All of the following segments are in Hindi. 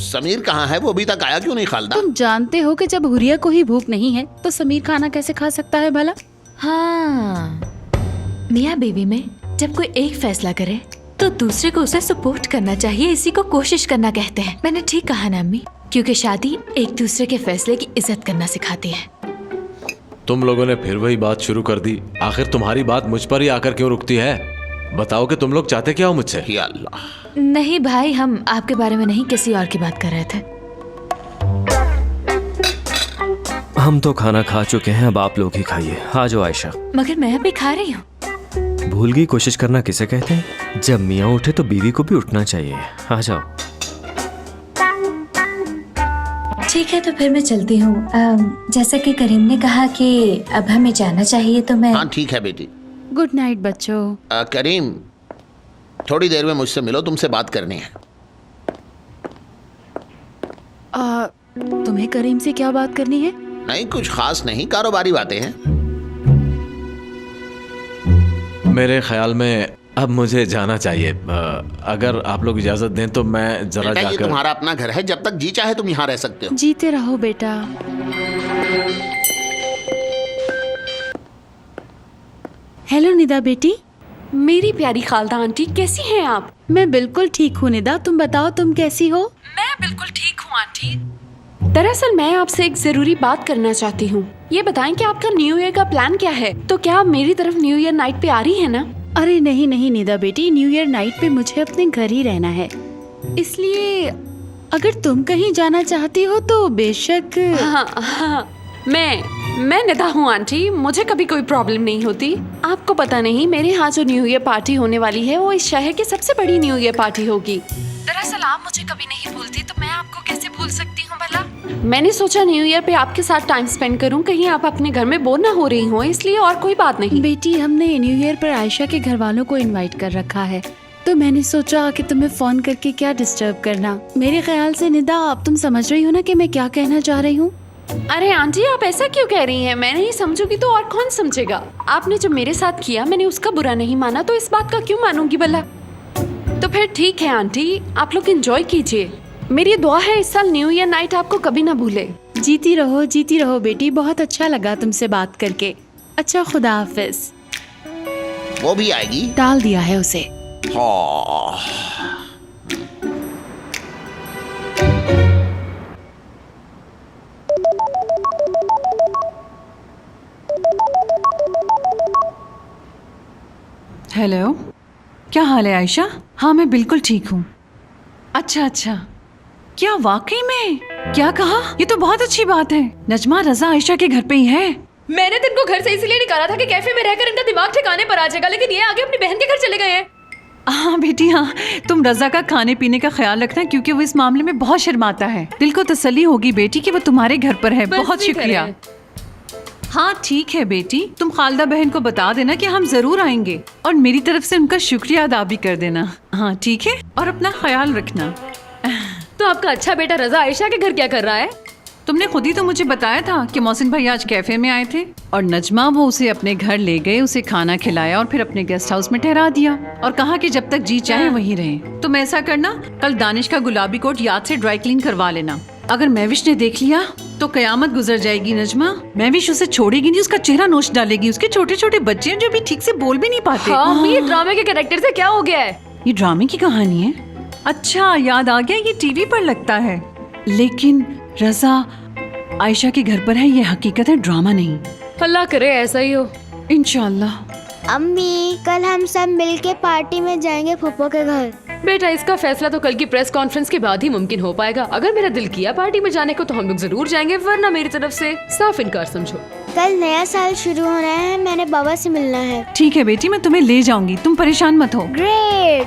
समीर कहाँ है? वो अभी तक आया क्यों नहीं खालदा? तुम जानते हो कि जब हुरिया को ही भूख नहीं है तो समीर खाना कैसे खा सकता है भला? हाँ, मियाँ बीवी में जब कोई एक फैसला करे तो दूसरे को उसे सपोर्ट करना चाहिए। इसी को कोशिश करना कहते हैं। मैंने ठीक कहा ना अम्मी? क्योंकि शादी एक दूसरे के फैसले की इज्जत करना सिखाती है। तुम लोगों ने फिर वही बात शुरू कर दी। आखिर तुम्हारी बात मुझ पर ही आकर क्यों रुकती है? बताओ कि तुम लोग चाहते क्या हो मुझसे? या अल्लाह। नहीं भाई, हम आपके बारे में नहीं, किसी और की बात कर रहे थे। हम तो खाना खा चुके हैं, अब आप लोग ही खाइए। आ जाओ आयशा। मगर मैं अभी खा रही हूँ। भूल गई कोशिश करना किसे कहते हैं? जब मियाँ उठे तो बीवी को भी उठना चाहिए। आ जाओ। ठीक है, तो फिर मैं चलती हूँ। जैसा कि करीम ने कहा कि अब हमें जाना चाहिए तो मैं। हाँ ठीक है बेटी। गुड नाइट बच्चों। करीम, थोड़ी देर में मुझसे मिलो, तुमसे बात करनी है। तुम्हें करीम से क्या बात करनी है? नहीं, कुछ खास नहीं, कारोबारी बातें हैं। मेरे ख्याल में अब मुझे जाना चाहिए। अगर आप लोग इजाजत दें तो मैं जरा बेटा, ये जाकर। तुम्हारा अपना घर है, जब तक जी चाहे तुम यहाँ रह सकते हो। जीते रहो बेटा। हेलो निदा बेटी। मेरी प्यारी खालदा आंटी, कैसी हैं आप? मैं बिल्कुल ठीक हूँ निदा, तुम बताओ तुम कैसी हो? मैं बिल्कुल ठीक हूँ आंटी। दरअसल मैं आपसे एक जरूरी बात करना चाहती हूँ। ये बताएं कि आपका न्यू ईयर का प्लान क्या है? तो क्या आप मेरी तरफ न्यू ईयर नाइट पे आ रही है ना? अरे नहीं नहीं निदा बेटी, न्यू ईयर नाइट पे मुझे अपने घर ही रहना है, इसलिए अगर तुम कहीं जाना चाहती हो तो बेशक। हाँ, मैं निदा हूँ आंटी, मुझे कभी कोई प्रॉब्लम नहीं होती। आपको पता नहीं, मेरे यहाँ जो न्यू ईयर पार्टी होने वाली है वो इस शहर की सबसे बड़ी न्यू ईयर पार्टी होगी। दरअसल आप मुझे कभी नहीं भूलती, तो मैं आपको कैसे भूल सकती हूँ भला? मैंने सोचा न्यू ईयर पे आपके साथ टाइम स्पेंड करूँ, कहीं आप अपने घर में बोर ना हो रही हो, इसलिए, और कोई बात नहीं। बेटी, हमने न्यू ईयर पर आयशा के घर वालों को इनवाइट कर रखा है, तो मैंने सोचा कि तुम्हें फोन करके क्या डिस्टर्ब करना। मेरे ख्याल से निदा, अब तुम समझ रही हो ना कि मैं क्या कहना चाह रही हूँ? अरे आंटी, आप ऐसा क्यों कह रही हैं? मैं नहीं समझूंगी तो और कौन समझेगा? आपने जो मेरे साथ किया मैंने उसका बुरा नहीं माना, तो इस बात का क्यों मानूंगी भला? तो फिर ठीक है आंटी, आप लोग एंजॉय कीजिए। मेरी दुआ है इस साल न्यू ईयर नाइट आपको कभी ना भूले। जीती रहो बेटी, बहुत अच्छा लगा तुमसे बात करके। अच्छा, खुदा हाफिज। वो भी आएगी? डाल दिया है उसे। हाँ। हेलो, क्या हाल है आयशा? हाँ मैं बिल्कुल ठीक हूँ। अच्छा, क्या वाकई में? क्या कहा? ये तो बहुत अच्छी बात है। नजमा, रजा आयशा के घर पे ही है। मैंने तुमको घर से इसलिए निकाला था कि कैफे में रहकर इनका दिमाग ठिकाने पर आ जाएगा, लेकिन ये आगे अपनी बहन के घर चले गए हैं। हाँ बेटी, हाँ, तुम रजा का खाने पीने का ख्याल रखना, क्योंकि वो इस मामले में बहुत शर्माता है। दिल को तसल्ली होगी बेटी कि वो तुम्हारे घर पर है। बहुत शुक्रिया। हाँ ठीक है बेटी, तुम खालदा बहन को बता देना कि हम जरूर आएंगे, और मेरी तरफ से उनका शुक्रिया अदा भी कर देना। हाँ ठीक है, और अपना ख्याल रखना। तो आपका अच्छा बेटा रजा आयशा के घर क्या कर रहा है? तुमने खुद ही तो मुझे बताया था कि मोहसिन भाई आज कैफे में आए थे, और नजमा वो उसे अपने घर ले गए, उसे खाना खिलाया और फिर अपने गेस्ट हाउस में ठहरा दिया, और कहा कि जब तक जी चाहे वहीं रहे। तुम ऐसा करना, कल दानिश का गुलाबी कोट याद से ड्राई क्लीन करवा लेना। अगर महविश ने देख लिया तो कयामत गुजर जाएगी नजमा। महविश उसे छोड़ेगी नहीं, उसका चेहरा नोच डालेगी। उसके छोटे छोटे बच्चे हैं जो भी ठीक से बोल भी नहीं पाते। हाँ, ये ड्रामे के कैरेक्टर से क्या हो गया है? ये ड्रामे की कहानी है? अच्छा याद आ गया, ये टीवी पर लगता है। लेकिन रजा आयशा के घर पर है, ये हकीकत है, ड्रामा नहीं। अल्लाह करे ऐसा ही हो। इंशाल्लाह। अम्मी, कल हम सब मिलके पार्टी में जाएंगे फूफो के घर। बेटा, इसका फैसला तो कल की प्रेस कॉन्फ्रेंस के बाद ही मुमकिन हो पाएगा। अगर मेरा दिल किया पार्टी में जाने को तो हम लोग जरूर जाएंगे, वरना मेरी तरफ से साफ इनकार समझो। कल नया साल शुरू होना है, मैंने बाबा से मिलना है। ठीक है बेटी, मैं तुम्हें ले जाऊंगी, तुम परेशान मत हो। ग्रेट।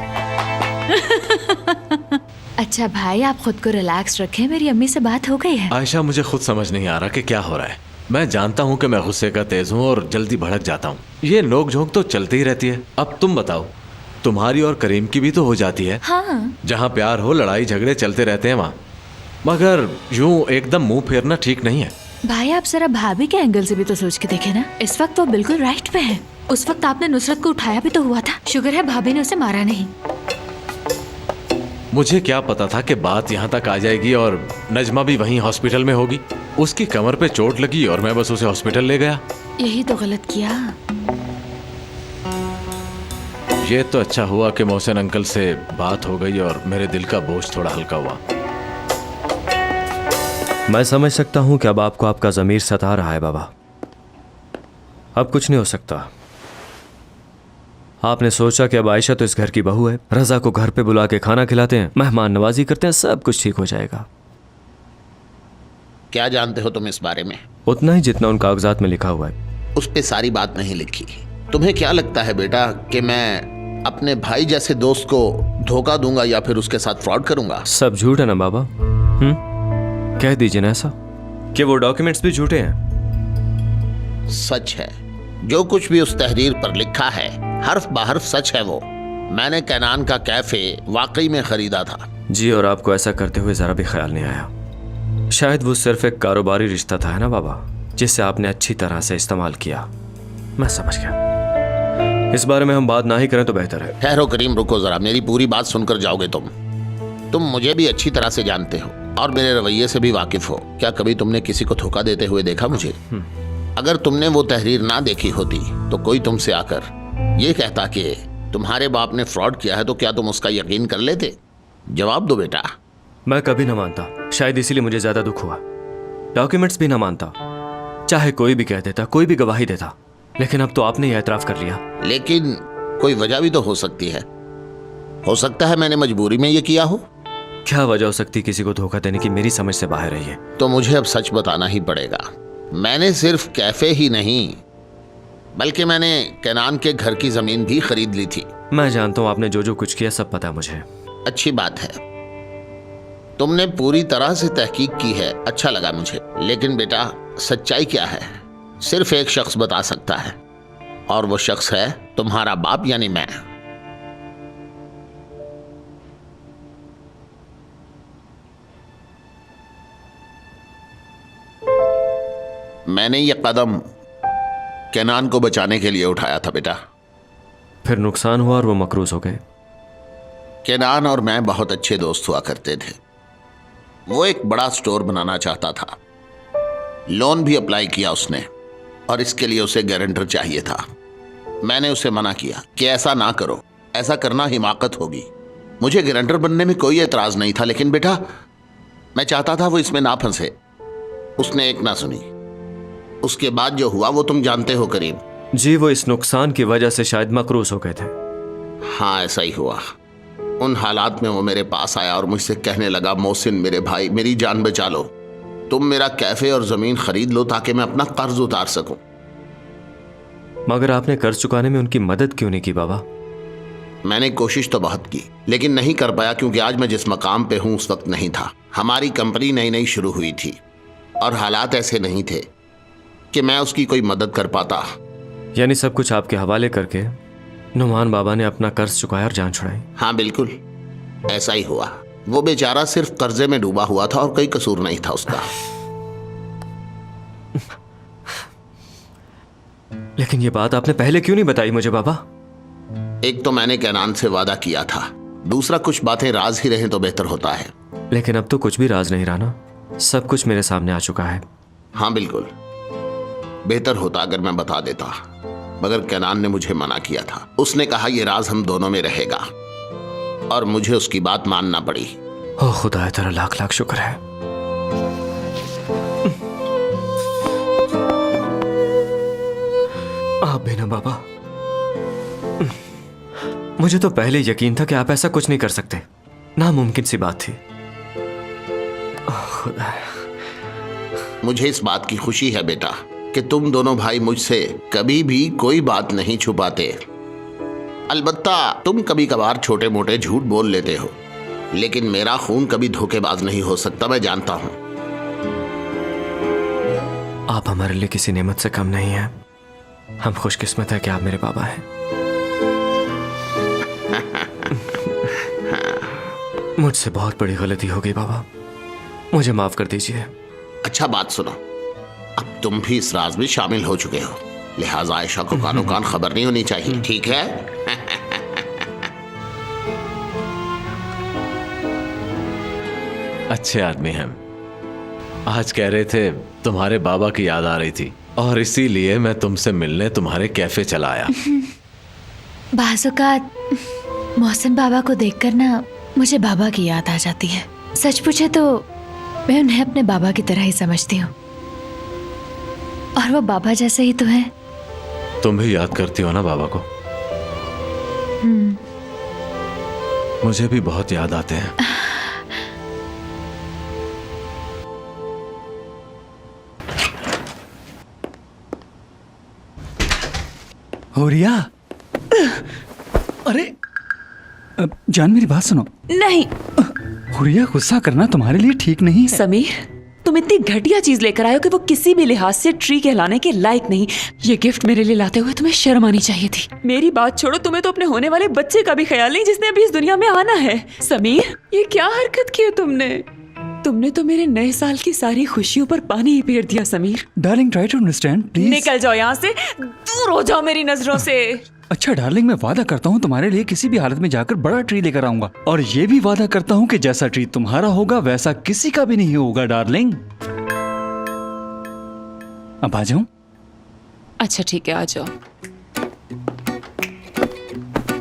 अच्छा भाई, आप खुद को रिलैक्स रखें, मेरी अम्मी से बात हो गई है। आयशा, मुझे खुद समझ नहीं आ रहा कि क्या हो रहा है। मैं जानता हूँ कि मैं गुस्से का तेज हूँ और जल्दी भड़क जाता हूँ। ये नोक झोंक तो चलती ही रहती है। अब तुम बताओ, तुम्हारी और करीम की भी तो हो जाती है। हाँ, जहाँ प्यार हो लड़ाई झगड़े चलते रहते हैं वहाँ, मगर यूं एकदम मुंह फेरना ठीक नहीं है। भाई आप जरा भाभी के एंगल से भी तो सोच के देखे ना। इस वक्त वो बिल्कुल राइट पे है। उस वक्त आपने नुसरत को उठाया भी तो हुआ था। शुक्र है भाभी ने उसे मारा नहीं। मुझे क्या पता था कि बात यहाँ तक आ जाएगी और नजमा भी वहीं हॉस्पिटल में होगी। उसकी कमर पे चोट लगी और मैं बस उसे हॉस्पिटल ले गया। यही तो गलत किया। ये तो अच्छा हुआ कि मोहसिन अंकल से बात हो गई और मेरे दिल का बोझ थोड़ा हल्का हुआ। मैं समझ सकता हूं कि अब आपको आपका ज़मीर सता रहा है बाबा। अब कुछ नहीं हो सकता। आपने सोचा कि अब आयशा तो इस घर की बहू है, रजा को घर पे बुला के खाना खिलाते हैं, मेहमान नवाजी करते हैं, सब कुछ ठीक हो जाएगा। क्या जानते हो तुम इस बारे में? उतना ही जितना उन कागजात में लिखा हुआ है। उस पे सारी बात नहीं लिखी। तुम्हें क्या लगता है बेटा कि मैं अपने भाई जैसे दोस्त को धोखा दूंगा या फिर उसके साथ फ्रॉड करूंगा? सब झूठ है ना बाबा? कह दीजिए ना ऐसा कि वो डॉक्यूमेंट्स भी झूठे हैं। सच है। जो कुछ भी उस तहरीर पर लिखा है हर्फ बहर्फ सच है। वो मैंने कैनान का कैफे वाकई में खरीदा था। जी, और आपको ऐसा करते हुए जरा भी ख्याल नहीं आया। शायद वो सिर्फ एक कारोबारी रिश्ता था, है ना बाबा, जिसे आपने अच्छी तरह से इस्तेमाल किया। मैं समझ गया। इस बारे में हम बात ना ही करें तो बेहतर है। ठहरो करीम, रुको जरा, मेरी पूरी बात सुनकर जाओगे तुम मुझे भी अच्छी तरह से जानते हो और मेरे रवैये से भी वाकिफ हो। क्या कभी तुमने किसी को धोखा देते हुए देखा मुझे? अगर तुमने वो तहरीर ना देखी होती तो कोई तुमसे आकर ये कहता कि तुम्हारे बाप ने फ्रॉड किया है तो क्या तुम उसका यकीन कर लेते? जवाब दो बेटा। मैं कभी ना मानता, शायद इसीलिए मुझे ज्यादा दुख हुआ। डॉक्यूमेंट्स भी ना मानता, चाहे कोई भी कह देता, कोई भी गवाही देता, लेकिन अब तो आपने ये एतराफ कर लिया। लेकिन कोई वजह भी तो हो सकती है। हो सकता है मैंने मजबूरी में ये किया हो। क्या वजह हो सकती किसी को धोखा देने की? मेरी समझ से बाहर है ये। तो मुझे अब सच बताना ही पड़ेगा। मैंने सिर्फ कैफे ही नहीं बल्कि मैंने कैनान के घर की जमीन भी खरीद ली थी। मैं जानता हूँ आपने जो जो कुछ किया सब पता है मुझे। अच्छी बात है, तुमने पूरी तरह से तहकीक की है, अच्छा लगा मुझे। लेकिन बेटा सच्चाई क्या है सिर्फ एक शख्स बता सकता है और वो शख्स है तुम्हारा बाप यानी मैं। मैंने ये कदम कैनान को बचाने के लिए उठाया था बेटा। फिर नुकसान हुआ और वो मकरूज हो गए। कैनान और मैं बहुत अच्छे दोस्त हुआ करते थे। वो एक बड़ा स्टोर बनाना चाहता था। लोन भी अप्लाई किया उसने और इसके लिए उसे गारंटर चाहिए था। मैंने उसे मना किया कि ऐसा ना करो, ऐसा करना हिमाकत होगी। मुझे गारंटर बनने में कोई एतराज नहीं था, लेकिन बेटा मैं चाहता था वो इसमें ना फंसे। उसने एक ना सुनी। उसके बाद जो हुआ वो तुम जानते हो करीम। जी, वो इस नुकसान की वजह से शायद मकरूज हो गए थे। हाँ ऐसा ही हुआ। उन हालात में वो मेरे पास आया और मुझसे कहने लगा, मोहसिन मेरे भाई, मेरी जान बचा लो, तुम मेरा कैफे और जमीन खरीद लो ताकि मैं अपना कर्ज उतार सकूं। मगर आपने कर्ज चुकाने में उनकी मदद क्यों नहीं की बाबा? मैंने कोशिश तो बहुत की लेकिन नहीं कर पाया, क्योंकि आज मैं जिस मकाम पे हूं उस वक्त नहीं था। हमारी कंपनी नई नई शुरू हुई थी और हालात ऐसे नहीं थे कि मैं उसकी कोई मदद कर पाता। यानी सब कुछ आपके हवाले करके नुमान बाबा ने अपना कर्ज चुकाया और जान छुड़ाई। हाँ बिल्कुल ऐसा ही हुआ। वो बेचारा सिर्फ कर्जे में डूबा हुआ था और कोई कसूर नहीं था उसका। लेकिन ये बात आपने पहले क्यों नहीं बताई मुझे बाबा? एक तो मैंने कैनान से वादा किया था, दूसरा कुछ बातें राज ही रहें तो बेहतर होता है। लेकिन अब तो कुछ भी राज नहीं रहा ना, सब कुछ मेरे सामने आ चुका है। हाँ बिल्कुल, बेहतर होता अगर मैं बता देता, मगर कैनान ने मुझे मना किया था। उसने कहा यह राज हम दोनों में रहेगा और मुझे उसकी बात मानना पड़ी। ओ खुदा, तेरा लाख लाख शुक्र है। आप भी ना बाबा, मुझे तो पहले यकीन था कि आप ऐसा कुछ नहीं कर सकते, नामुमकिन सी बात थी। खुदा, मुझे इस बात की खुशी है बेटा कि तुम दोनों भाई मुझसे कभी भी कोई बात नहीं छुपाते। अलबत्ता तुम कभी कभार छोटे मोटे झूठ बोल लेते हो, लेकिन मेरा खून कभी धोखेबाज नहीं हो सकता, मैं जानता हूं। आप हमारे लिए किसी नेमत से कम नहीं हैं। हम खुशकिस्मत है कि आप मेरे बाबा हैं। मुझसे बहुत बड़ी गलती हो गई बाबा, मुझे माफ कर दीजिए। अच्छा बात सुनो, अब तुम भी इस राज में शामिल हो चुके हो, लिहाजा आयशा को कानो कान खबर नहीं होनी चाहिए, ठीक है? अच्छे आदमी हैं। आज कह रहे थे तुम्हारे बाबा की याद आ रही थी और इसीलिए मैं तुमसे मिलने तुम्हारे कैफे चला आया। बाज़-औक़ात मोहसिन बाबा को देखकर ना मुझे बाबा की याद आ जाती है। सच पूछे तो मैं उन्हें अपने बाबा की तरह ही समझती हूँ, और वो बाबा जैसे ही तो हैं। तुम भी याद करती हो ना बाबा को? मुझे भी बहुत याद आते हैं। हुरिया, अरे जान मेरी बात सुनो। नहीं हुरिया, गुस्सा करना तुम्हारे लिए ठीक नहीं है। समीर, तुम इतनी घटिया चीज लेकर आए हो कि वो किसी भी लिहाज से ट्री कहलाने के लायक नहीं। ये गिफ्ट मेरे लिए लाते हुए तुम्हें शर्म आनी चाहिए थी। मेरी बात छोड़ो, तुम्हें तो अपने होने वाले बच्चे का भी ख्याल नहीं जिसने अभी इस दुनिया में आना है। समीर, ये क्या हरकत की है तुमने तो मेरे नए साल की सारी खुशियों पर पानी ही फेर दिया। Sameer darling, try to understand please. निकल जाओ यहाँ से, दूर हो जाओ मेरी नजरों से। अच्छा डार्लिंग, मैं वादा करता हूँ तुम्हारे लिए किसी भी हालत में जाकर बड़ा ट्री लेकर आऊंगा, और ये भी वादा करता हूँ कि जैसा ट्री तुम्हारा होगा वैसा किसी का भी नहीं होगा डार्लिंग। अब आ जाऊं? अच्छा ठीक है, आ जाओ।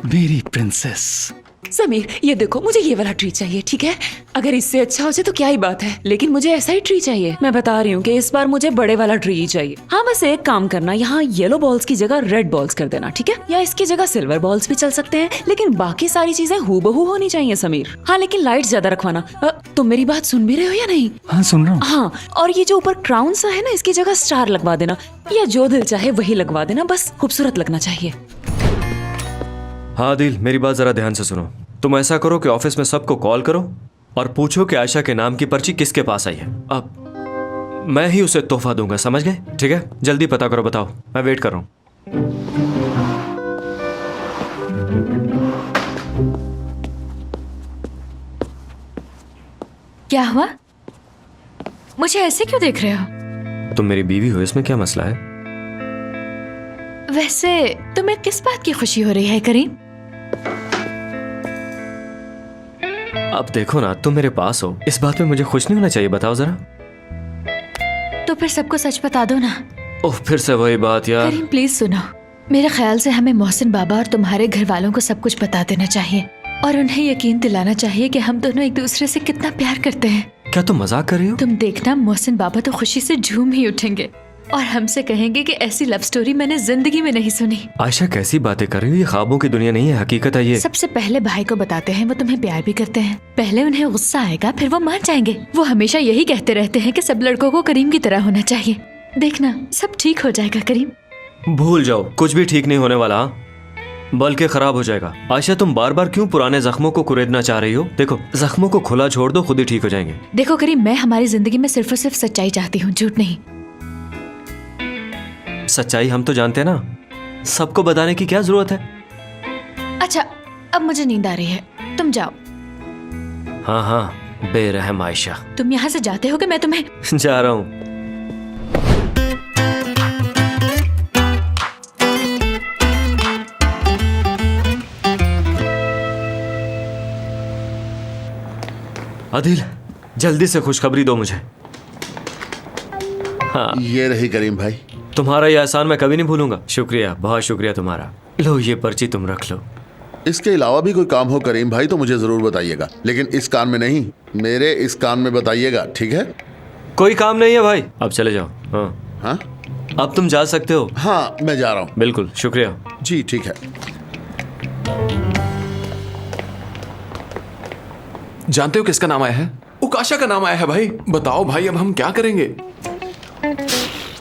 मेरी प्रिंसेस। समीर, ये देखो, मुझे ये वाला ट्री चाहिए, ठीक है? अगर इससे अच्छा हो जाए तो क्या ही बात है, लेकिन मुझे ऐसा ही ट्री चाहिए। मैं बता रही हूँ कि इस बार मुझे बड़े वाला ट्री ही चाहिए। हाँ, बस एक काम करना, यहाँ येलो बॉल्स की जगह रेड बॉल्स कर देना, ठीक है? या इसकी जगह सिल्वर बॉल्स भी चल सकते हैं, लेकिन बाकी सारी चीजें हूबहू होनी चाहिए समीर। हाँ, लेकिन लाइट ज्यादा रखवाना। तुम मेरी बात सुन भी रहे हो या नहीं? हाँ, सुन रहा हूँ। हाँ, और ये जो ऊपर क्राउन सा है ना, इसकी जगह स्टार लगवा देना, या जो दिल चाहे वही लगवा देना, बस खूबसूरत लगना चाहिए। हाँ दिल, मेरी बात जरा ध्यान से सुनो। तुम ऐसा करो कि ऑफिस में सबको कॉल करो और पूछो कि आयशा के नाम की पर्ची किसके पास आई है। अब मैं ही उसे तोहफा दूंगा, समझ गए? ठीक है, जल्दी पता करो, बताओ, मैं वेट कर रहा हूं। क्या हुआ? मुझे ऐसे क्यों देख रहे हो? तुम मेरी बीवी हो, इसमें क्या मसला है? वैसे तुम्हें किस बात की खुशी हो रही है करीम? अब देखो ना, तुम मेरे पास हो, इस बात में मुझे खुश नहीं होना चाहिए, बताओ जरा। तो फिर सबको सच बता दो ना। ओह, फिर से वही बात यार। करीम प्लीज सुनो, मेरे ख्याल से हमें मोहसिन बाबा और तुम्हारे घर वालों को सब कुछ बता देना चाहिए, और उन्हें यकीन दिलाना चाहिए कि हम दोनों एक दूसरे से कितना प्यार करते हैं। क्या तुम मजाक कर रही हो? तुम देखना, मोहसिन बाबा तो खुशी से झूम ही उठेंगे और हमसे कहेंगे कि ऐसी लव स्टोरी मैंने जिंदगी में नहीं सुनी। आयशा, कैसी बातें कर रही हो? ये ख्वाबों की दुनिया नहीं है, हकीकत है ये। सबसे पहले भाई को बताते हैं वो तुम्हें प्यार भी करते हैं। पहले उन्हें गुस्सा आएगा, फिर वो मान जाएंगे। वो हमेशा यही कहते रहते हैं कि सब लड़कों को करीम की तरह होना चाहिए। देखना, सब ठीक हो जाएगा करीम। भूल जाओ, कुछ भी ठीक नहीं होने वाला, बल्कि खराब हो जाएगा। आयशा, तुम बार बार क्यों पुराने जख्मों को कुरेदना चाह रही हो? देखो, जख्मों को खुला छोड़ दो, खुद ही ठीक हो जाएंगे। देखो करीम, मैं हमारी जिंदगी में सिर्फ और सिर्फ सच्चाई चाहती हूँ, झूठ नहीं। सच्चाई हम तो जानते हैं ना, सबको बताने की क्या जरूरत है? अच्छा, अब मुझे नींद आ रही है, तुम जाओ। हाँ हाँ, बेरहम आयशा। तुम यहाँ से जाते हो कि मैं तुम्हें? जा रहा हूँ। आदिल, जल्दी से खुशखबरी दो मुझे। हाँ, ये रही करीम भाई। तुम्हारा ये एहसान मैं कभी नहीं भूलूंगा। शुक्रिया, बहुत शुक्रिया तुम्हारा। लो, ये पर्ची तुम रख लो। इसके अलावा भी कोई काम हो करीम भाई तो मुझे जरूर बताइएगा, लेकिन इस कान में नहीं, मेरे इस कान में बताइएगा, ठीक है? कोई काम नहीं है भाई, अब चले जाओ। हाँ हाँ, अब तुम जा सकते हो। हाँ मैं जा रहा हूँ। बिल्कुल, शुक्रिया जी, ठीक है। जानते हो किसका नाम आया है? उकाशा का नाम आया है भाई। बताओ भाई, अब हम क्या करेंगे?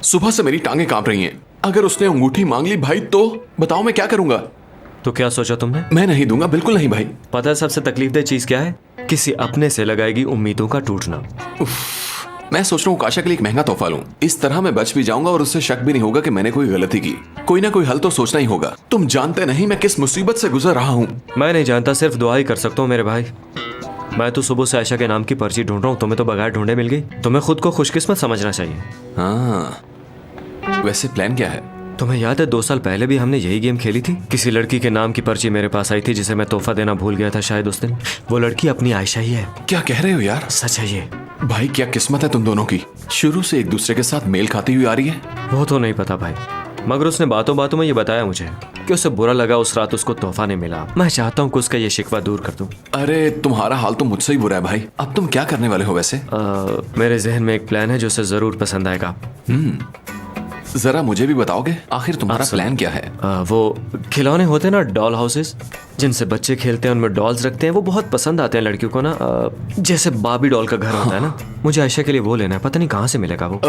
सुबह से मेरी टांगें कांप रही हैं। अगर उसने अंगूठी मांग ली भाई तो बताओ मैं क्या करूंगा? तो क्या सोचा तुमने? मैं नहीं दूंगा, बिल्कुल नहीं भाई। पता है सबसे तकलीफदेह चीज क्या है? किसी अपने से लगाएगी उम्मीदों का टूटना। मैं सोच रहा हूँ उकाशा के लिए एक महंगा तोहफा लूं। इस तरह मैं बच भी जाऊंगा और उससे शक भी नहीं होगा कि मैंने कोई गलती की। कोई ना कोई हल तो सोचना ही होगा। तुम जानते नहीं मैं किस मुसीबत से गुजर रहा हूँ। मैं नहीं जानता, सिर्फ दुआ ही कर सकता हूँ मेरे भाई। मैं तो सुबह से आयशा के नाम की पर्ची ढूंढ रहा हूँ, तुम्हें तो बगैर ढूंढे मिल गई। तुम्हें खुद को खुशकिस्मत समझना चाहिए। हाँ, वैसे प्लान क्या है? तुम्हें याद है 2 साल पहले भी हमने यही गेम खेली थी? किसी लड़की के नाम की पर्ची मेरे पास आई थी जिसे मैं तोहफा देना भूल गया था शायद उस दिन। वो लड़की अपनी आयशा ही है। क्या कह रहे हो यार? सच है ये। भाई क्या किस्मत है तुम दोनों की, शुरू से एक दूसरे के साथ मेल खाती हुई आ रही है। वो तो नहीं पता भाई, मगर उसने बातों बातों में ये बताया मुझे कि उसे बुरा लगा उस रात उसको तोहफा नहीं मिला। मैं चाहता हूँ कि उसका ये शिकवा दूर कर दूं। अरे तुम्हारा हाल तो मुझसे ही बुरा है भाई। अब तुम क्या करने वाले हो वैसे? मेरे जहन में एक प्लान है जो उसे जरूर पसंद आएगा। जरा मुझे भी बताओगे, आखिर तुम्हारा प्लान क्या है? वो खिलौने होते हैं ना, डॉल हाउसेस, जिनसे बच्चे खेलते हैं, उनमें डॉल्स रखते हैं, वो बहुत पसंद आते हैं लड़कियों को ना। जैसे बाबी डॉल का घर होता है ना, मुझे आयशा के लिए वो लेना है। पता नहीं कहाँ से मिलेगा वो।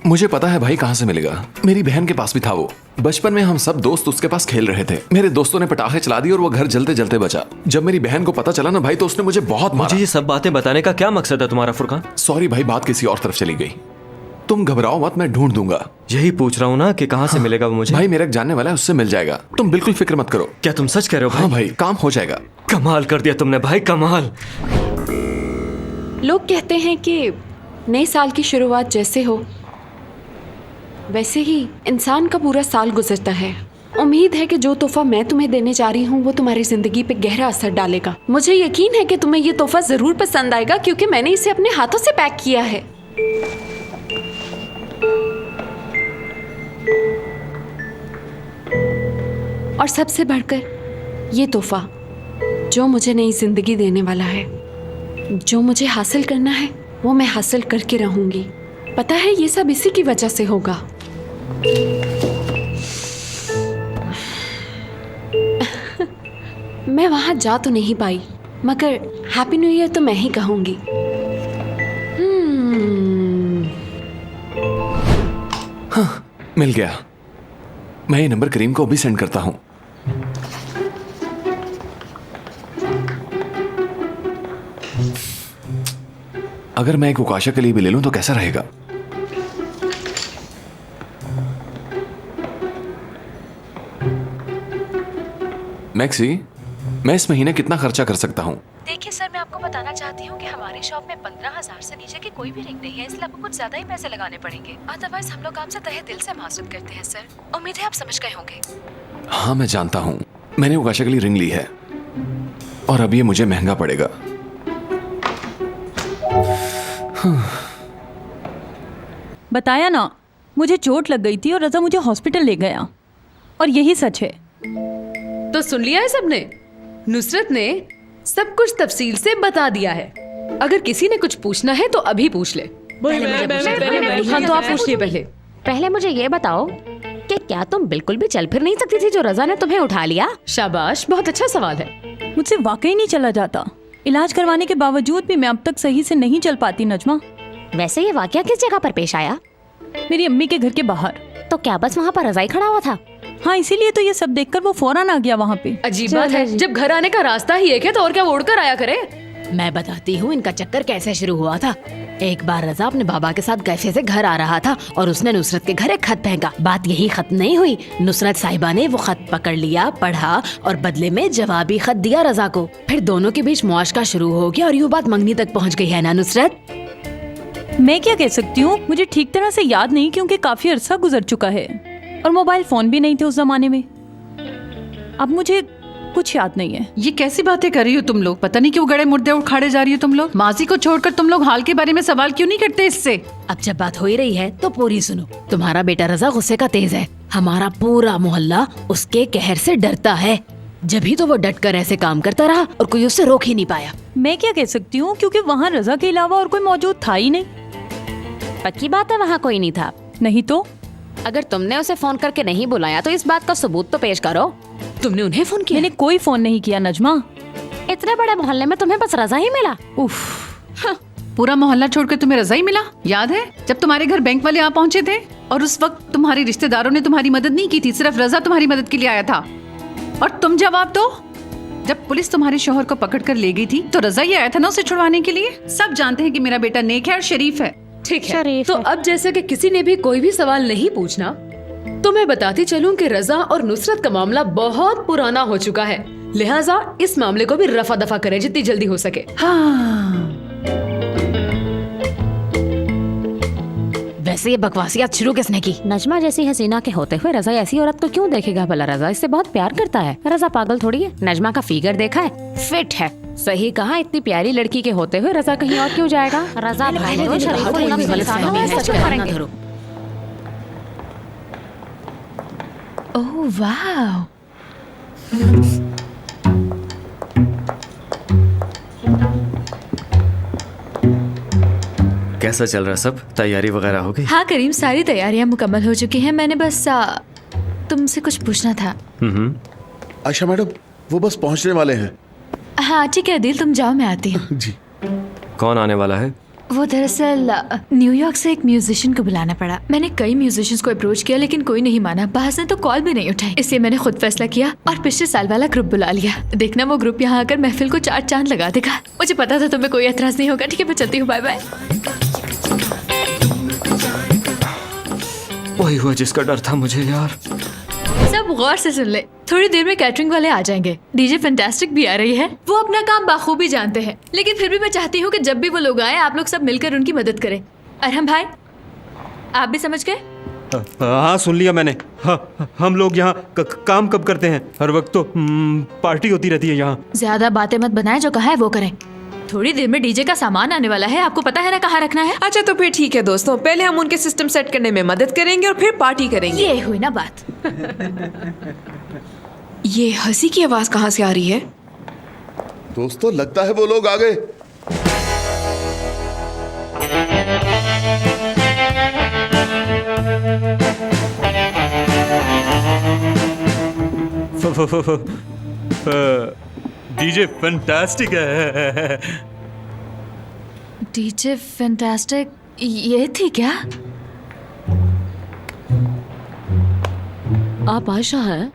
मुझे पता है भाई कहाँ से मिलेगा। मेरी बहन के पास भी था वो। बचपन में हम सब दोस्त उसके पास खेल रहे थे। मेरे दोस्तों ने पटाखे चला दिए और वो घर जलते जलते बचा। जब मेरी बहन को पता चला ना भाई, तो उसने मुझे बहुत मारा। मुझे ये सब बातें बताने का क्या मकसद है तुम्हारा फुरकान? सॉरी भाई, बात किसी और तरफ चली गई। तुम घबराओ मत, मैं ढूंढ दूंगा। यही पूछ रहा हूँ ना कि कहाँ से मिलेगा वो मुझे। भाई मेरा एक जानने वाला है, उससे मिल जाएगा, तुम बिल्कुल फिक्र मत करो। क्या तुम सच कह रहे हो भाई? हाँ भाई, काम हो जाएगा। कमाल कर दिया तुमने भाई, कमाल। लोग कहते हैं कि नए साल की शुरुआत जैसे हो वैसे ही इंसान का पूरा साल गुजरता है। उम्मीद है कि जो तोहफा मैं तुम्हें देने जा रही हूँ वो तुम्हारी जिंदगी पे गहरा असर डालेगा। मुझे यकीन है कि तुम्हें ये तोहफा जरूर पसंद आएगा क्योंकि मैंने इसे अपने हाथों से पैक किया है। और सबसे बढ़कर ये तोहफा जो मुझे नई जिंदगी देने वाला है, जो मुझे हासिल करना है वो मैं हासिल करके रहूंगी। पता है ये सब इसी की वजह से होगा। मैं वहां जा तो नहीं पाई, मगर हैप्पी न्यू ईयर तो मैं ही कहूंगी। हाँ, मिल गया। मैं ये नंबर करीम को अभी सेंड करता हूं। अगर मैं एक उकाशा के लिए भी ले लूं तो कैसा रहेगा? मैक्सी, मैं इस महीने कितना खर्चा कर सकता हूँ? देखिए सर, मैं आपको बताना चाहती हूँ कि हमारी शॉप में 15,000 से नीचे की कोई भी रिंग नहीं है, इसलिए आपको कुछ ज्यादा ही पैसे लगाने पड़ेंगे। अदरवाइज हम लोग आपसे तहे दिल से महसूद करते हैं सर। उम्मीद है आप समझ गए होंगे। हाँ मैं जानता हूँ, मैंने उकाशा के लिए रिंग ली है और अब ये मुझे महंगा पड़ेगा। बताया ना, मुझे चोट लग गई थी और रजा मुझे हॉस्पिटल ले गया, और यही सच है। तो सुन लिया है सबने? नुसरत ने सब कुछ तफसील से बता दिया है। अगर किसी ने कुछ पूछना है तो अभी पूछ ले। हाँ तो आप पूछ लिए पहले। पहले मुझे ये बताओ कि क्या तुम बिल्कुल भी चल फिर नहीं सकती थी जो रजा ने तुम्हें उठा लिया? शाबाश, बहुत अच्छा सवाल है। मुझसे वाकई नहीं चला जाता। इलाज करवाने के बावजूद भी मैं अब तक सही से नहीं चल पाती नजमा। वैसे ये वाकया किस जगह पर पेश आया? मेरी अम्मी के घर के बाहर। तो क्या बस वहाँ पर रजा ही खड़ा हुआ था? हाँ, इसीलिए तो ये सब देखकर वो फौरन आ गया वहाँ पे। अजीब बात है, जब घर आने का रास्ता ही एक है तो और क्या वो उड़कर आया करे? मैं बताती हूँ इनका चक्कर कैसे शुरू हुआ था। एक बार रजा अपने बाबा के साथ कैफे से घर आ रहा था और उसने नुसरत के घर एक खत फेंका। बात यही खत्म नहीं हुई, नुसरत साहिबा ने वो खत पकड़ लिया, पढ़ा और बदले में जवाबी खत दिया रजा को। फिर दोनों के बीच मुआशका शुरू हो गया और यूँ बात मंगनी तक पहुँच गई है ना नुसरत? मैं क्या कह सकती हूँ, मुझे ठीक तरह से याद नहीं क्योंकि काफी अरसा गुजर चुका है और मोबाइल फोन भी नहीं थे उस जमाने में। अब मुझे कुछ याद नहीं है। ये कैसी बातें कर रही हो तुम लोग? पता नहीं क्यों गड़े मुर्दे उखाड़े जा रही हो तुम लोग। माजी को छोड़कर तुम लोग हाल के बारे में सवाल क्यों नहीं करते इससे? अब जब बात हो ही रही है तो पूरी सुनो। तुम्हारा बेटा रजा गुस्से का तेज है। हमारा पूरा मोहल्ला उसके कहर से डरता है। जब ही तो वो डट कर ऐसे काम करता रहा और कोई उससे रोक ही नहीं पाया। मैं क्या कह सकती हूँ क्योंकि वहाँ रजा के अलावा और कोई मौजूद था ही नहीं। पक्की बात है वहाँ कोई नहीं था? नहीं तो? अगर तुमने उसे फोन करके नहीं बुलाया तो इस बात का सबूत तो पेश करो। तुमने उन्हें फोन किया? मैंने कोई फोन नहीं किया नजमा। इतने बड़े मोहल्ले में तुम्हें बस रजा ही मिला? उफ, हाँ, पूरा मोहल्ला छोड़कर तुम्हें रजा ही मिला? याद है जब तुम्हारे घर बैंक वाले आ पहुँचे थे और उस वक्त तुम्हारे रिश्तेदारों ने तुम्हारी मदद नहीं की थी, सिर्फ रजा तुम्हारी मदद के लिए आया था। और तुम जवाब दो, जब पुलिस तुम्हारे शोहर को पकड़ कर ले गई थी तो रजा ही आया था ना उसे छुड़वाने के लिए। सब जानते हैं कि मेरा बेटा नेक है और शरीफ है। ठीक है, तो अब जैसे कि किसी ने भी कोई भी सवाल नहीं पूछना तो मैं बताती चलूं कि रजा और नुसरत का मामला बहुत पुराना हो चुका है, लिहाजा इस मामले को भी रफा दफा करें जितनी जल्दी हो सके। हाँ। वैसे ये बकवासियात शुरू किसने की? नजमा जैसी हसीना के होते हुए रजा ऐसी औरत को क्यों देखेगा भला? रजा इससे बहुत प्यार करता है। रजा पागल थोड़ी है। नजमा का फिगर देखा है, फिट है। सही कहा, इतनी प्यारी लड़की के होते हुए रजा कहीं और क्यों जाएगा? रजा भाई ने तो शरीफ और नफ्स इंसान है, सच करेंगे। ओह वाह, कैसा चल रहा सब? तैयारी वगैरह हो गई? हाँ करीम, सारी तैयारियां मुकम्मल हो चुकी हैं। मैंने बस तुमसे कुछ पूछना था। आयशा मैडम, वो बस पहुंचने वाले हैं। हाँ ठीक है दिल, तुम जाओ, मैं आती हूँ। जी। कौन आने वाला है? वो दरअसल न्यूयॉर्क से एक म्यूजिशियन को बुलाना पड़ा। मैंने कई म्यूजिशियंस को अप्रोच किया लेकिन कोई नहीं माना। बास ने तो कॉल भी नहीं उठाई। इसलिए मैंने खुद फैसला किया और पिछले साल वाला ग्रुप बुला लिया। देखना वो ग्रुप यहाँ आकर महफिल को 4 चांद लगा देगा। मुझे पता था तुम्हें कोई एतराज नहीं होगा। ठीक है, मैं चलती हूँ, बाय बाय। वही हुआ जिसका डर था मुझे यार। सब गौर से सुन ले, थोड़ी देर में कैटरिंग वाले आ जाएंगे। डीजे फैंटास्टिक भी आ रही है। वो अपना काम बाखूबी जानते हैं, लेकिन फिर भी मैं चाहती हूँ कि जब भी वो लोग आए आप लोग सब मिलकर उनकी मदद करें। अरहम भाई, आप भी समझ गए? हाँ सुन लिया मैंने। हाँ, हम लोग यहाँ काम कब करते हैं? हर वक्त तो पार्टी होती रहती है यहाँ। ज्यादा बातें मत बनाएं, जो कहा है वो करें। थोड़ी देर में डीजे का सामान आने वाला है, आपको पता है ना कहाँ रखना है। अच्छा तो फिर ठीक है दोस्तों, पहले हम उनके सिस्टम सेट करने में मदद करेंगे और फिर पार्टी करेंगे। ये हुई ना बात। ये हंसी की आवाज कहाँ से आ रही है? दोस्तों, लगता है वो लोग आ गए। डीजे फैंटास्टिक है। डीजे फैंटास्टिक ये थी क्या? आप आयशा हैं?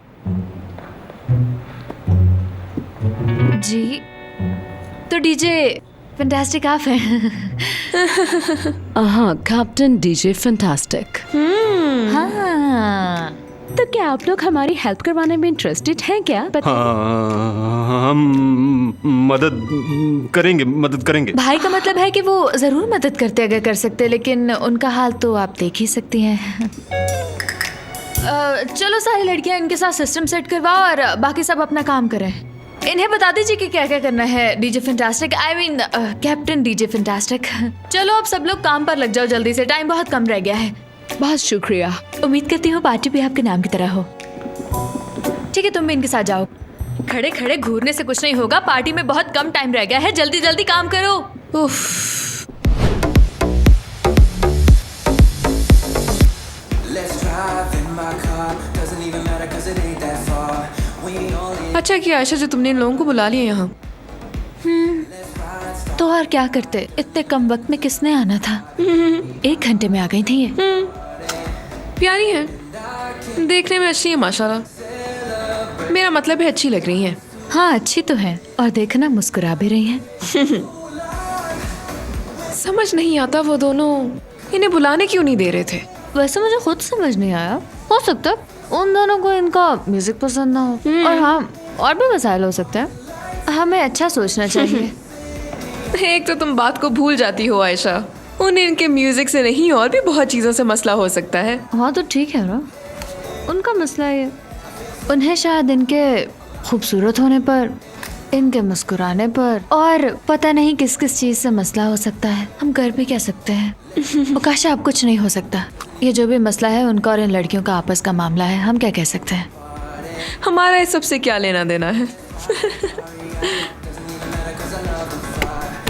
जी, तो डीजे फैंटास्टिक आप हैं? हाँ, कैप्टन डीजे फैंटास्टिक। हाँ, तो क्या आप लोग हमारी हेल्प करवाने में इंटरेस्टेड हैं क्या? हाँ, हम मदद करेंगे। भाई का मतलब है कि वो जरूर मदद करते अगर कर सकते, लेकिन उनका हाल तो आप देख ही सकती हैं। चलो सारी लड़कियां इनके साथ सिस्टम सेट करवाओ और बाकी सब अपना काम करें। इन्हें बता दीजिए कि क्या क्या करना है। DJ fantastic, I mean captain DJ fantastic. चलो अब सब लोग काम पर लग जाओ जल्दी से, टाइम बहुत कम रह गया है। बहुत शुक्रिया। उम्मीद करती हूँ पार्टी भी आपके नाम की तरह हो। ठीक है, तुम भी इनके साथ जाओ। खड़े खड़े घूरने से कुछ नहीं होगा, पार्टी में बहुत कम टाइम रह गया है, जल्दी जल्दी काम करो। उफ। अच्छा किया आयशा जो तुमने इन लोगों को बुला लिया यहाँ। तो और क्या करते, इतने कम वक्त में किसने आना था। 1 घंटे में आ गई थी ये। प्यारी है, देखने में अच्छी है माशाल्लाह। मेरा मतलब है अच्छी लग रही है। हाँ अच्छी तो है, और देखना मुस्कुरा भी रही हैं। समझ नहीं आता वो दोनों इन्हें बुलाने क्यों नहीं दे रहे थे। वैसे मुझे खुद समझ नहीं आया। हो सकता है उन दोनों को इनका म्यूजिक पसंद ना हो, और हाँ और भी मसाइल हो सकते हैं। हमें अच्छा सोचना चाहिए। एक तो तुम बात को भूल जाती हो आयशा, उन्हें इनके म्यूजिक से नहीं और भी बहुत चीजों से मसला हो सकता है। हाँ तो ठीक है ना, उनका मसला है। उन्हें शायद इनके खूबसूरत होने पर, इनके मुस्कुराने पर, और पता नहीं किस किस चीज से मसला हो सकता है। हम कर भी क्या सकते हैं। उकाशा अब कुछ नहीं हो सकता। ये जो भी मसला है उनका और इन लड़कियों का आपस का मामला है, हम क्या कह सकते हैं। हमारा इस सबसे क्या लेना देना है।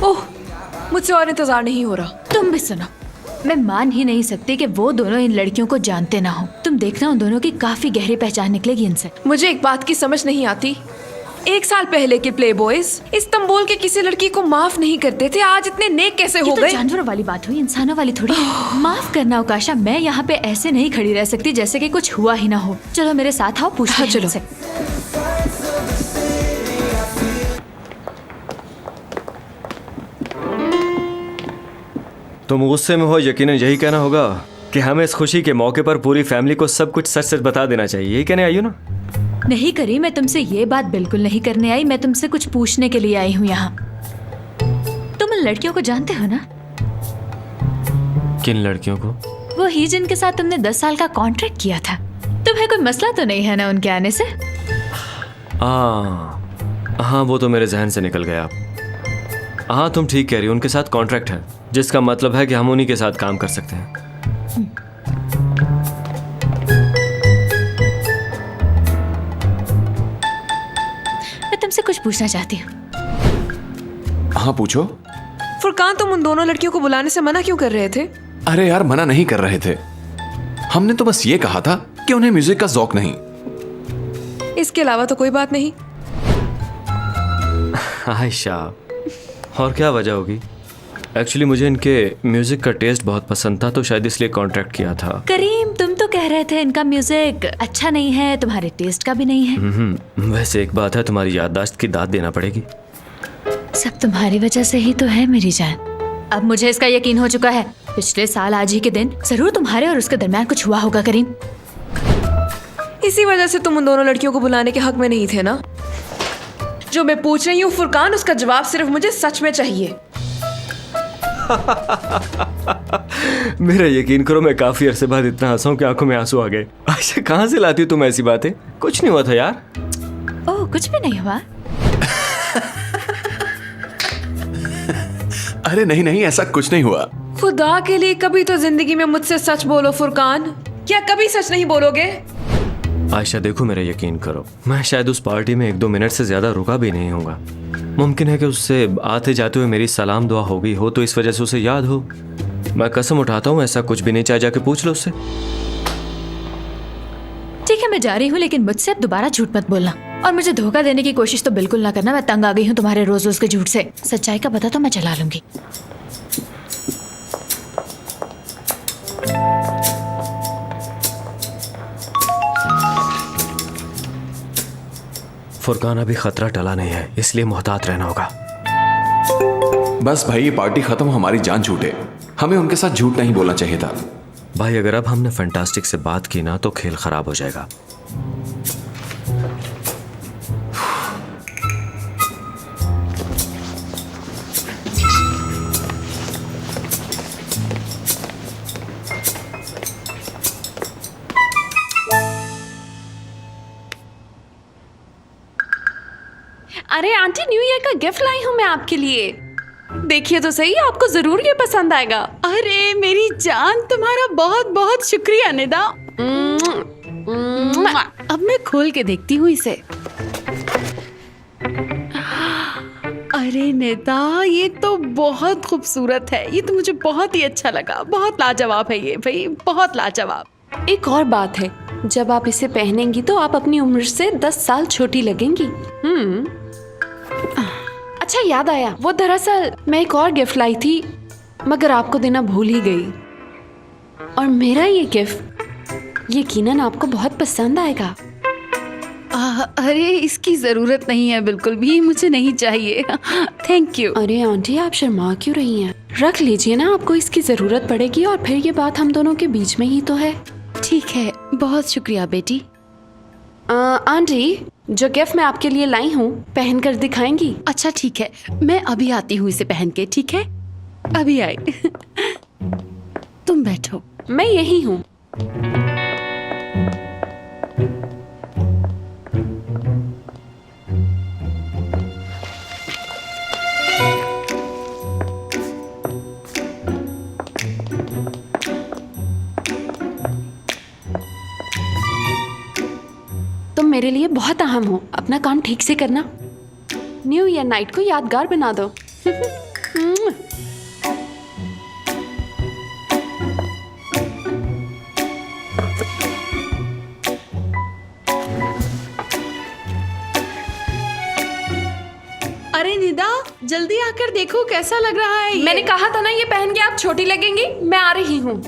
ओह, मुझसे और इंतजार नहीं हो रहा। तुम भी सुनो, मैं मान ही नहीं सकती कि वो दोनों इन लड़कियों को जानते ना हो। तुम देखना उन दोनों की काफी गहरी पहचान निकलेगी इनसे। मुझे एक बात की समझ नहीं आती, 1 साल पहले के प्ले बॉयज इस्तांबुल के किसी लड़की को माफ नहीं करते थे, आज इतने नेक कैसे हो गए। जानवरों वाली बात हुई, इंसानों वाली थोड़ी। माफ करना उकाशा, मैं यहाँ पे ऐसे नहीं खड़ी रह सकती जैसे कि कुछ हुआ ही ना हो। चलो मेरे साथ आओ, पूछते हैं इनसे। तुम गुस्से में हो, यकीनन यही कहना होगा कि हमें इस खुशी के मौके पर पूरी फैमिली को सब कुछ सच सच बता देना चाहिए। यही कहने आई हो ना? नहीं करी, मैं तुमसे ये बात बिल्कुल नहीं करने आई। मैं तुमसे कुछ पूछने के लिए आई हूँ यहाँ। तुम इन लड़कियों को जानते हो ना? किन लड़कियों को? वो वही जिनके साथ तुमने 10 साल का कॉन्ट्रैक्ट किया था। तुम्हें कोई मसला तो नहीं है ना उनके आने से? हाँ, वो तो मेरे जहन से निकल गया। हाँ, तुम ठीक कह रही हो, उनके साथ कॉन्ट्रैक्ट है, जिसका मतलब है कि हम उन्हीं के साथ काम कर सकते हैं। मैं तुमसे कुछ पूछना चाहती हूँ। हाँ पूछो। फुरकान, तुम उन दोनों लड़कियों को बुलाने से मना क्यों कर रहे थे? अरे यार, मना नहीं कर रहे थे, हमने तो बस ये कहा था कि उन्हें म्यूजिक का शौक नहीं। इसके अलावा तो कोई बात नहीं। आयशा, और क्या वजह होगी? एक्चुअली मुझे इनके म्यूजिक का टेस्ट बहुत पसंद था, तो शायद इसलिए कॉन्ट्रैक्ट किया था। करीम, तुम तो कह रहे थे इनका म्यूजिक अच्छा नहीं है, तुम्हारे टेस्ट का भी नहीं है। वैसे एक बात है, तुम्हारी याददाश्त की दाद देना पड़ेगी। सब तुम्हारी वजह से ही तो है मेरी जान। अब मुझे इसका यकीन हो चुका है। पिछले साल आज ही के दिन जरूर तुम्हारे और उसके दरमियान कुछ हुआ होगा करीम। इसी वजह से तुम उन दोनों लड़कियों को बुलाने के हक में नहीं थे ना? जो मैं पूछ रही हूँ फुरकान, उसका जवाब सिर्फ मुझे सच में चाहिए। मेरा यकीन करो, मैं काफी अरसे बाद इतना हंसा हूं कि आंखों में आंसू आ गए। आयशा, कहाँ से लाती हो तुम ऐसी बातें? कुछ नहीं हुआ था यार। ओह, कुछ भी नहीं हुआ? अरे नहीं नहीं, ऐसा कुछ नहीं हुआ। खुदा के लिए कभी तो जिंदगी में मुझसे सच बोलो फुरकान। क्या कभी सच नहीं बोलोगे? आयशा देखो, मेरा यकीन करो, मैं शायद उस पार्टी में 1-2 मिनट से ज्यादा रुका भी नहीं होगा। मुमकिन है कि उससे आते जाते हुए मेरी सलाम दुआ हो गई हो, तो इस वजह से उसे याद हो। मैं कसम उठाता हूँ ऐसा कुछ भी नहीं, चाहे जाके पूछ लो उससे। ठीक है, मैं जा रही हूँ, लेकिन मुझसे अब दोबारा झूठ मत बोलना, और मुझे धोखा देने की कोशिश तो बिल्कुल ना करना। मैं तंग आ गई हूँ तुम्हारे रोज रोज के झूठ से। सच्चाई का पता तो मैं चला लूंगी। फुरकान, अभी खतरा टला नहीं है, इसलिए मोहतात रहना होगा। बस भाई, ये पार्टी खत्म, हमारी जान छूटे। हमें उनके साथ झूठ नहीं बोलना चाहिए था। भाई, अगर अब हमने फैंटास्टिक से बात की ना, तो खेल खराब हो जाएगा। अरे आंटी, न्यू ईयर का गिफ्ट लाई हूँ मैं आपके लिए। देखिए तो सही, आपको जरूर ये पसंद आएगा। अरे मेरी जान, तुम्हारा बहुत बहुत शुक्रिया निदा। अब मैं खोल के देखती हूँ इसे। अरे निदा, ये तो बहुत खूबसूरत है। ये तो मुझे बहुत ही अच्छा लगा। बहुत लाजवाब है ये भाई, बहुत लाजवाब। एक और बात है, जब आप इसे पहनेंगी तो आप अपनी उम्र से 10 साल छोटी लगेंगी। अच्छा याद आया, वो दरअसल मैं एक और गिफ्ट लाई थी, मगर आपको देना भूल ही गई। और मेरा ये गिफ्ट यकीनन आपको बहुत पसंद आएगा। अरे इसकी जरूरत नहीं है बिल्कुल भी, मुझे नहीं चाहिए। Thank you. अरे आंटी, आप शर्मा क्यों रही हैं? रख लीजिए ना, आपको इसकी जरूरत पड़ेगी, और फिर ये बात हम दोनों के बीच में ही तो है। ठीक है, बहुत शुक्रिया बेटी। आंटी, जो गिफ्ट मैं आपके लिए लाई हूँ, पहन कर दिखाएंगी? अच्छा ठीक है, मैं अभी आती हूँ इसे पहन के। ठीक है, अभी आई। तुम बैठो, मैं यही हूँ। तुम मेरे लिए बहुत अहम हो, अपना काम ठीक से करना। न्यू ईयर नाइट को यादगार बना दो। अरे निदा, जल्दी आकर देखो कैसा लग रहा है ये। मैंने कहा था ना, ये पहन के आप छोटी लगेंगी। मैं आ रही हूँ।